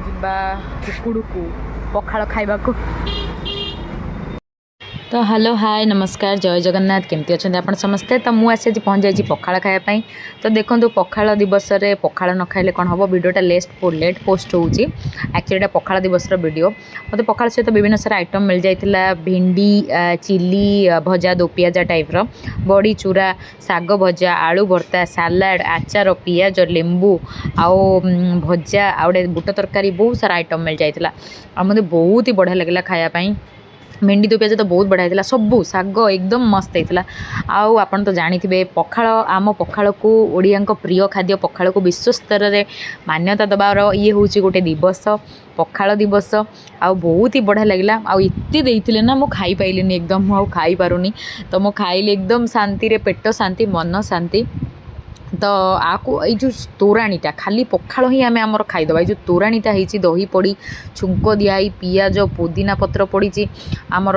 ଯିବା କୁକୁଡ଼କୁ ପଖାଳ ଖାଇବାକୁ। तो हेलो हाय नमस्कार जय जगन्नाथ केमती अच्छा आप समस्ते। तो मुझे आज पहुँच जाइए पखाड़ खायापाई। तो देखो पखाड़ दिवस रे पखाड़ न खाइले कौन हम वीडियोटा लेट पोस्ट होची। एक्चुअली पखाड़ दिवस वीडियो मत पखाड़ सहित विभिन्न सारा आइटम मिल जाता। भिंडी चिली भजा दो पियाजा टाइप्र बड़ी चूरा शाग भजा आलू भर्ता सालाड आचार पियाज लेंबू आउ भजा आउे बुट तरकारी बहुत सारा आइटम मिल जाता। मत बहुत ही बढ़िया लगे खायापाई। भेंडी दो पियाज तो बहुत बढ़िया होता। सबू शाग एकदम मस्त होता। आउ आपन तो जानी पखाड़ आम पखाड़ को ओडिया प्रिय खाद्य पखाड़ को विश्व स्तर में मान्यता दबार ये हूँ गोटे दिवस पखाड़ दिवस। आउ बहुत ही बढ़िया लगे। आउ इतने देते ना मु खाई पाइलिनी एकदम आउ खाई पारुनी। तो मु खाइली एकदम शांति रे पेट शांति मन शांति। तो आको ये जो तोराणीटा खाली पखाड़ ही आम आमर खाईदबा। ये जो तोराणीटा होती दही पड़ी छुंक दिखाई पियाज पुदीना पत्र पड़ी आमर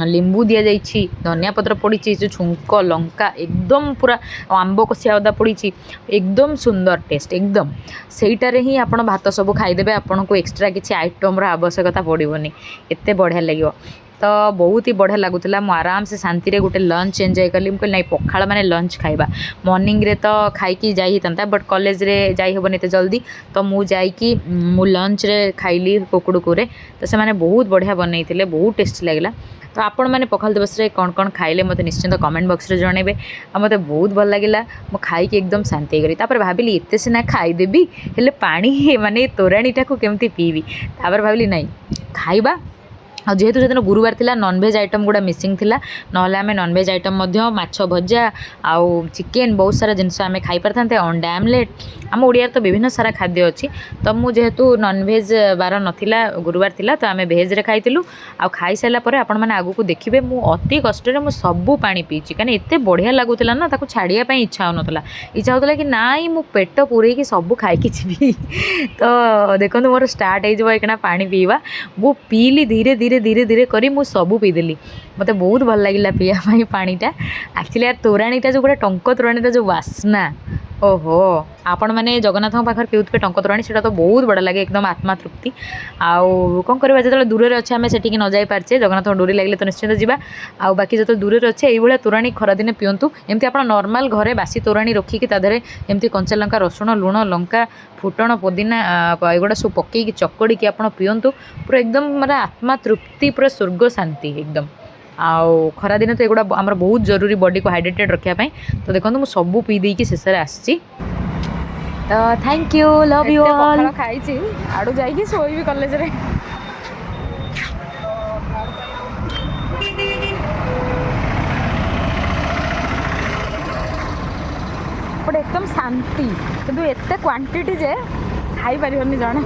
लेंबू दि जाइए धनिया पत्र पड़ी जो छुंक लंका एकदम पूरा आंब कषिया अदा पड़ी एकदम सुंदर टेस्ट एकदम सेटार ही आप भात सब खाईदेवे। आपन को एक्सट्रा किसी आइटम्र आवश्यकता पड़ोनी एत बढ़िया लगे। तो बहुत ही बढ़िया लगुला। मु आराम से शांति रे गोटे लंच एंजॉय कली। मुझे नहीं पखाड़ माने लंच खाइबा मॉर्निंग रे तो खाई जाई था बट कॉलेज रे जाई हेबनी एते जल्दी। तो मु जाइकी मु लंच रे खाइली कुकुड़को रे। तो से माने बहुत बढ़िया बनई थिले बहुत टेस्टी लगला। तो आपण मैंने पखाड़ दिवस रे कौन कौन खाइले मत निश्चिंत कमेंट बॉक्स रे जनइबे। आ मते बहुत भल लगिला मु खाई एकदम शांति गली। तापर भाबिली एते सिना खाईदेवी हेले पानी माने तोराणीटा को केमती पीबी। तापर भाबिली नहीं खाइबा। और जेहेतु जो गुरुवार थिला नॉनवेज आइटम गुड़ा मिसिंग थिला नहले आमे नॉनवेज आइटम मध्य माछ भजा आउ चिकेन बहुत सारा जिनस आमे खाई पारथांते अंडा आमलेट आम ओडिया तो विभिन्न सारा खाद्य अच्छी। तो मु जेहेतु नॉनवेज बार नथिला गुरुवार थिला तो आमे भेज रे खाइतिलु। आ खाई सारा परे आपण माने आगु को देखिबे मु अति कष्ट रे मु सबु पानी पीची काने एते बढ़िया लागुतिला ना ताको छाड़िया पई इच्छा होनतला। इच्छा होतला कि नाई मु पेट पुरै कि सबु खाई कि छिबी। तो देखंतु मोर स्टार्ट हे जबो एकना पानी पीवा मु पीली धीरे धीरे धीरे धीरे करी मु सबू पीदेली। मत बहुत भल लगे पीवा पानीटा। एक्चुअली यार तोराणीटा जो गोटे टंक तोराणीटा जो वासना ओहो आपण मैंने जगन्नाथ पाखे पीउथे टंक तोराणी से तो बहुत बड़ा लगे एकदम आत्मा तृप्ति। आउ कौन करवा जो दूर में अच्छे आम से न जाई पारचे जगन्नाथ डोरी लगे तो निश्चिंत जावा। आ बाकी जो दूर अच्छे ये तोराणी खरादिने पिंतु एमती आप नॉर्मल घरे बासी तोराणी रखिकी तादेहरे एमती कंचा लंका रसुण लुण लंका फुटण पुदीना एगुड़ा सब पकईकी चकड़ी आप पिंतु पूरा एकदम मतलब आत्मा तृप्ति पूरा स्वर्ग शांति एकदम। आउ खरा दिन तो एगुड़ा आमर बहुत जरूरी बॉडी को हाइड्रेटेड रखापी। तो देखो मुझे सबू पी देकी शेष आसी। तो thank you love you all. खाई आड़ू जाइए शोबी कॉलेज रे। एकदम शांति किंतु एते क्वांटिटी जे खाई पारिबनी जणे।